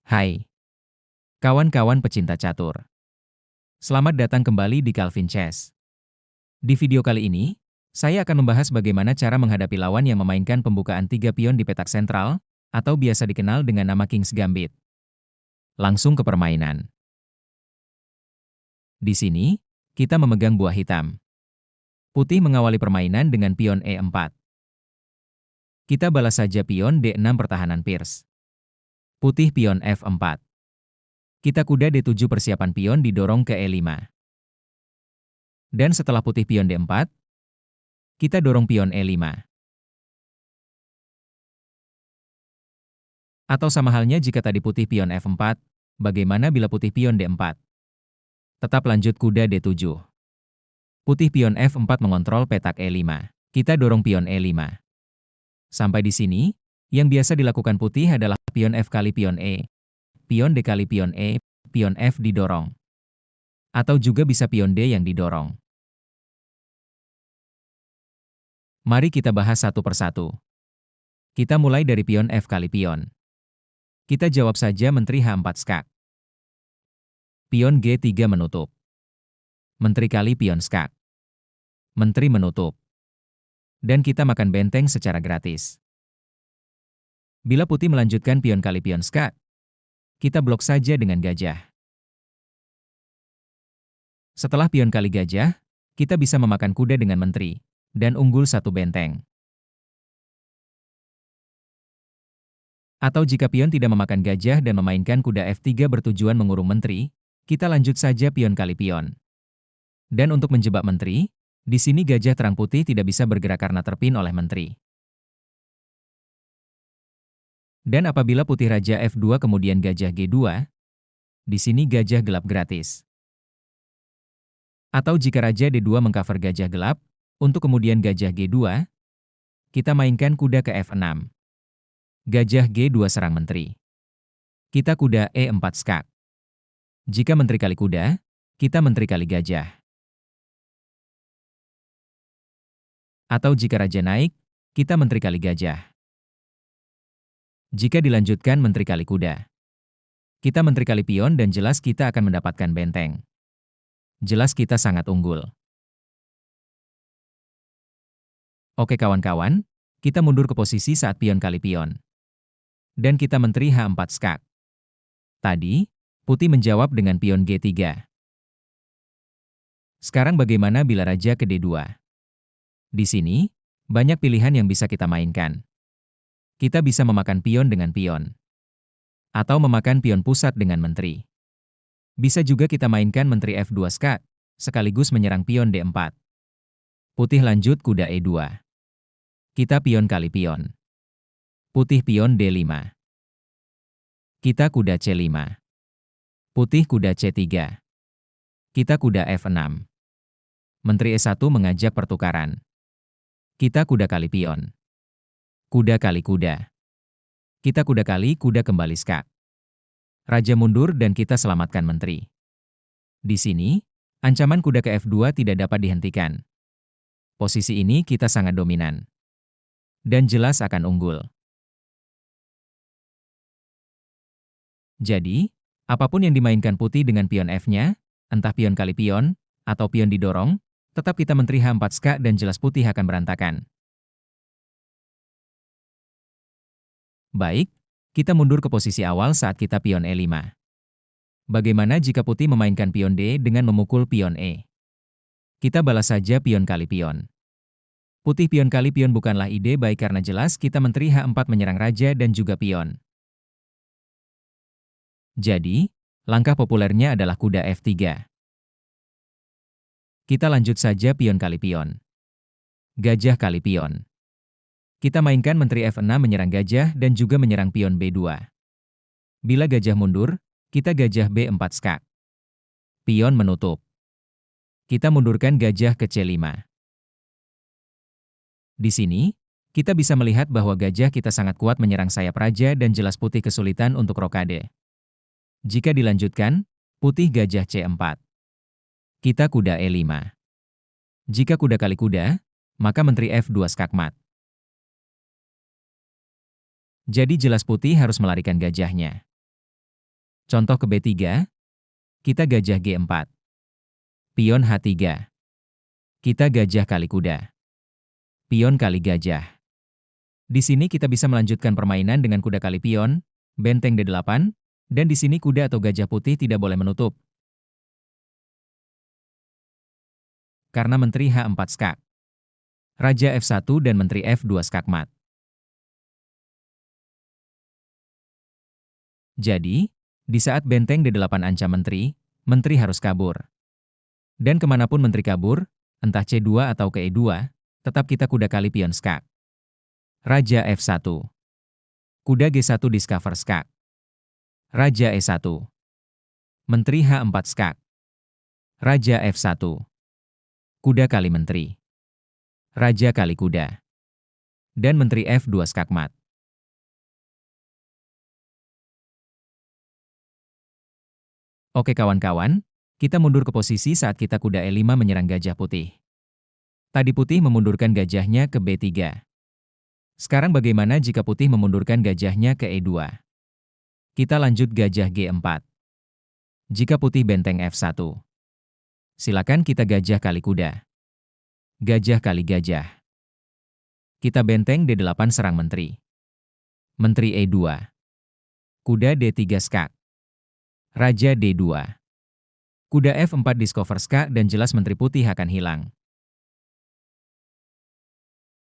Hai, kawan-kawan pecinta catur. Selamat datang kembali di Calvin Chess. Di video kali ini, saya akan membahas bagaimana cara menghadapi lawan yang memainkan pembukaan 3 pion di petak sentral, atau biasa dikenal dengan nama King's Gambit. Langsung ke permainan. Di sini, kita memegang buah hitam. Putih mengawali permainan dengan pion E4. Kita balas saja pion D6 pertahanan Pearce. Putih pion F4. Kita kuda D7 persiapan pion didorong ke E5. Dan setelah putih pion D4, kita dorong pion E5. Atau sama halnya jika tadi putih pion F4, bagaimana bila putih pion D4? Tetap lanjut kuda D7. Putih pion F4 mengontrol petak E5. Kita dorong pion E5. Sampai di sini, yang biasa dilakukan putih adalah pion F kali pion E, pion D kali pion E, pion F didorong. Atau juga bisa pion D yang didorong. Mari kita bahas satu persatu. Kita mulai dari pion F kali pion. Kita jawab saja menteri H4 skak. Pion G3 menutup. Menteri kali pion skak. Menteri menutup. Dan kita makan benteng secara gratis. Bila putih melanjutkan pion kali pion skak, kita blok saja dengan gajah. Setelah pion kali gajah, kita bisa memakan kuda dengan menteri, dan unggul satu benteng. Atau jika pion tidak memakan gajah dan memainkan kuda F3 bertujuan mengurung menteri, kita lanjut saja pion kali pion. Dan untuk menjebak menteri, di sini gajah terang putih tidak bisa bergerak karena terpin oleh menteri. Dan apabila putih raja F2 kemudian gajah G2, di sini gajah gelap gratis. Atau jika raja D2 mengcover gajah gelap, untuk kemudian gajah G2, kita mainkan kuda ke F6. Gajah G2 serang menteri. Kita kuda E4 skak. Jika menteri kali kuda, kita menteri kali gajah. Atau jika raja naik, kita menteri kali gajah. Jika dilanjutkan menteri kali kuda, kita menteri kali pion dan jelas kita akan mendapatkan benteng. Jelas kita sangat unggul. Oke kawan-kawan, kita mundur ke posisi saat pion kali pion. Dan kita menteri H4 skak. Tadi, putih menjawab dengan pion G3. Sekarang bagaimana bila raja ke D2? Di sini, banyak pilihan yang bisa kita mainkan. Kita bisa memakan pion dengan pion. Atau memakan pion pusat dengan menteri. Bisa juga kita mainkan menteri F2 skak, sekaligus menyerang pion D4. Putih lanjut kuda E2. Kita pion kali pion. Putih pion D5. Kita kuda C5. Putih kuda C3. Kita kuda F6. Menteri E1 mengajak pertukaran. Kita kuda kali pion. Kuda kali kuda. Kita kuda kali kuda kembali skak. Raja mundur dan kita selamatkan menteri. Di sini, ancaman kuda ke F2 tidak dapat dihentikan. Posisi ini kita sangat dominan. Dan jelas akan unggul. Jadi, apapun yang dimainkan putih dengan pion F-nya, entah pion kali pion, atau pion didorong, tetap kita menteri H4 skak dan jelas putih akan berantakan. Baik, kita mundur ke posisi awal saat kita pion E5. Bagaimana jika putih memainkan pion D dengan memukul pion E? Kita balas saja pion kali pion. Putih pion kali pion bukanlah ide baik karena jelas kita menteri H4 menyerang raja dan juga pion. Jadi, langkah populernya adalah kuda F3. Kita lanjut saja pion kali pion. Gajah kali pion. Kita mainkan menteri F6 menyerang gajah dan juga menyerang pion B2. Bila gajah mundur, kita gajah B4 skak. Pion menutup. Kita mundurkan gajah ke C5. Di sini, kita bisa melihat bahwa gajah kita sangat kuat menyerang sayap raja dan jelas putih kesulitan untuk rokade. Jika dilanjutkan, putih gajah C4. Kita kuda E5. Jika kuda kali kuda, maka menteri F2 skakmat. Jadi jelas putih harus melarikan gajahnya. Contoh ke B3, kita gajah G4. Pion H3. Kita gajah kali kuda. Pion kali gajah. Di sini kita bisa melanjutkan permainan dengan kuda kali pion, benteng D8, dan di sini kuda atau gajah putih tidak boleh menutup. Karena menteri H4 skak. Raja F1 dan menteri F2 skakmat. Jadi, di saat benteng D8 ancam menteri, menteri harus kabur. Dan kemanapun menteri kabur, entah C2 atau ke E2, tetap kita kuda kali pion skak. Raja F1. Kuda G1 discover skak. Raja E1. Menteri H4 skak. Raja F1. Kuda kali menteri. Raja kali kuda. Dan menteri F2 skakmat. Oke kawan-kawan, kita mundur ke posisi saat kita kuda E5 menyerang gajah putih. Tadi putih memundurkan gajahnya ke B3. Sekarang bagaimana jika putih memundurkan gajahnya ke E2? Kita lanjut gajah G4. Jika putih benteng F1. Silakan kita gajah kali kuda. Gajah kali gajah. Kita benteng D8 serang menteri. Menteri E2. Kuda D3 skak. Raja D2. Kuda F4 discover skak dan jelas menteri putih akan hilang.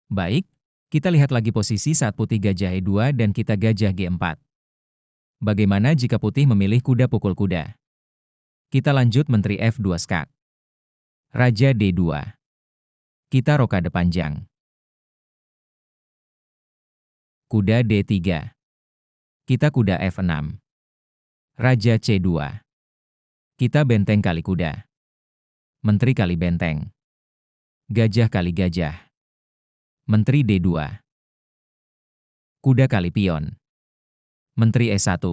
Baik, kita lihat lagi posisi saat putih gajah E2 dan kita gajah G4. Bagaimana jika putih memilih kuda pukul kuda? Kita lanjut menteri F2 skak. Raja D2. Kita rokade panjang. Kuda D3. Kita kuda F6. Raja C2. Kita benteng kali kuda. Menteri kali benteng. Gajah kali gajah. Menteri D2. Kuda kali pion. Menteri E1.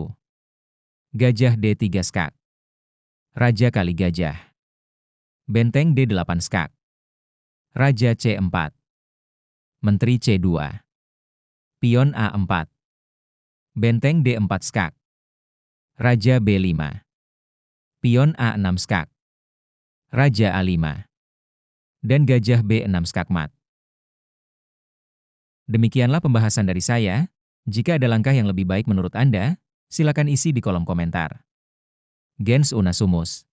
Gajah D3 skak. Raja kali gajah. Benteng D8 skak. Raja C4. Menteri C2. Pion A4. Benteng D4 skak. Raja B5. Pion A6 skak. Raja A5. Dan gajah B6 skakmat. Demikianlah pembahasan dari saya. Jika ada langkah yang lebih baik menurut Anda, silakan isi di kolom komentar. Gens Unasumus.